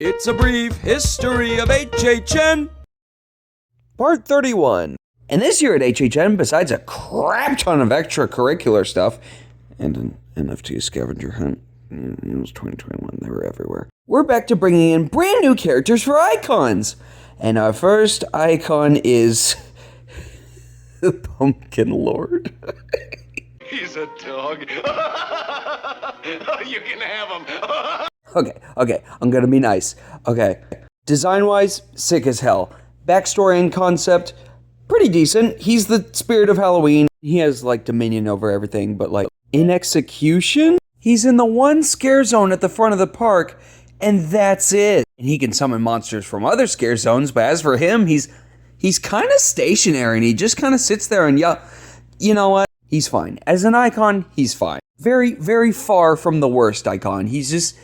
It's a brief history of HHN. Part 31. And this year at HHN, besides a crap ton of extracurricular stuff, and an NFT scavenger hunt, it was 2021, they were everywhere, we're back to bringing in brand new characters for icons. And our first icon is the Pumpkin Lord. He's a dog. You can have him. Okay, I'm gonna be nice. Okay, design-wise, sick as hell. Backstory and concept, pretty decent. He's the spirit of Halloween. He has, dominion over everything, but, in execution, he's in the one scare zone at the front of the park, and that's it. And he can summon monsters from other scare zones, but as for him, he's kind of stationary, and he just kind of sits there and you know what? He's fine. As an icon, he's fine. Very, very far from the worst icon. He's just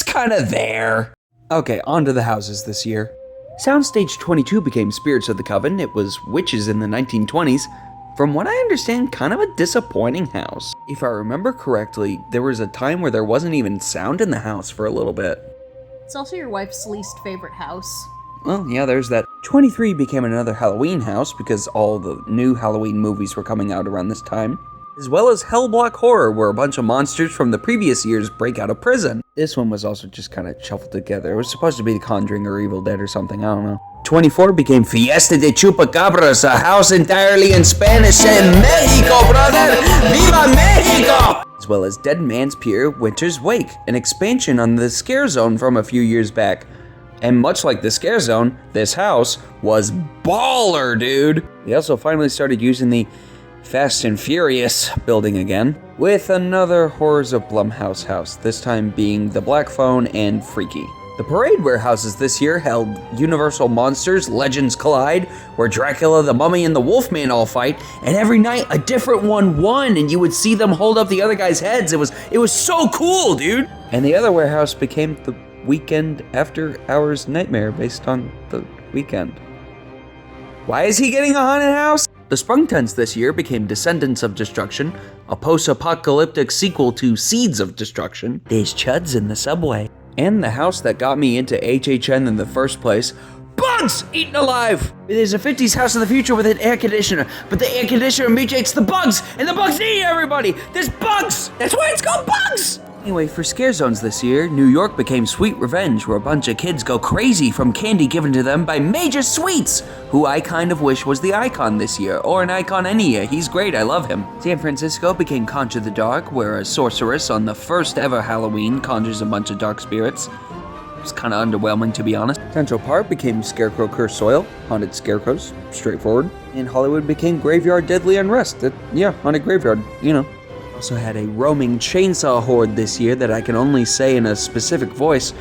kind of there. Okay, on to the houses this year. Soundstage 22 became Spirits of the Coven. It was Witches in the 1920s. From what I understand, kind of a disappointing house. If I remember correctly, there was a time where there wasn't even sound in the house for a little bit. It's also your wife's least favorite house. Well, yeah, there's that. 23 became another Halloween house because all the new Halloween movies were coming out around this time. As well as Hellblock Horror, where a bunch of monsters from the previous years break out of prison. This one was also just kind of shuffled together. It was supposed to be The Conjuring or Evil Dead or something, I don't know. 24 became Fiesta de Chupacabras, a house entirely in Spanish in Mexico, brother! Viva Mexico! As well as Dead Man's Pier, Winter's Wake, an expansion on the Scare Zone from a few years back. And much like the Scare Zone, this house was baller, dude! They also finally started using the Fast and Furious building again, with another Horrors of Blumhouse house, this time being the Black Phone and Freaky. The Parade warehouses this year held Universal Monsters, Legends Collide, where Dracula, the Mummy, and the Wolfman all fight, and every night a different one won, and you would see them hold up the other guys' heads. It was so cool, dude! And the other warehouse became the Weekend After Hours Nightmare, based on the weekend. Why is he getting a haunted house? The Sprung Tents this year became Descendants of Destruction, a post-apocalyptic sequel to Seeds of Destruction. There's chuds in the subway. And the house that got me into HHN in the first place, bugs eaten alive! There's a 50s house in the future with an air conditioner, but the air conditioner mutates the bugs, and the bugs eat everybody! There's bugs! That's why it's called bugs! Anyway, for scare zones this year, New York became Sweet Revenge, where a bunch of kids go crazy from candy given to them by Major Sweets, who I kind of wish was the icon this year, or an icon any year. He's great, I love him. San Francisco became Conjure the Dark, where a sorceress on the first ever Halloween conjures a bunch of dark spirits. It was kind of underwhelming, to be honest. Central Park became Scarecrow Cursed Soil, haunted scarecrows, straightforward. And Hollywood became Graveyard Deadly Unrest. Haunted graveyard, you know. Also had a roaming chainsaw horde this year that I can only say in a specific voice.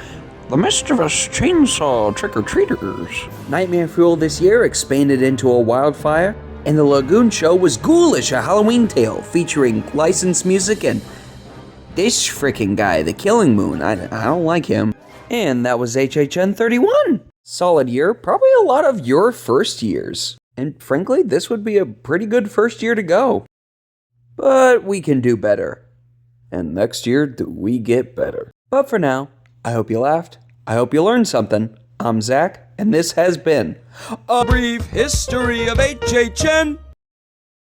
The mischievous chainsaw trick-or-treaters. Nightmare Fuel this year expanded into a wildfire, and the Lagoon Show was Ghoulish, a Halloween tale featuring licensed music and this freaking guy, the Killing Moon. I don't like him. And that was HHN 31. Solid year, probably a lot of your first years. And frankly, this would be a pretty good first year to go. But we can do better. And next year, do we get better. But for now, I hope you laughed. I hope you learned something. I'm Zach, and this has been A brief history of HHN.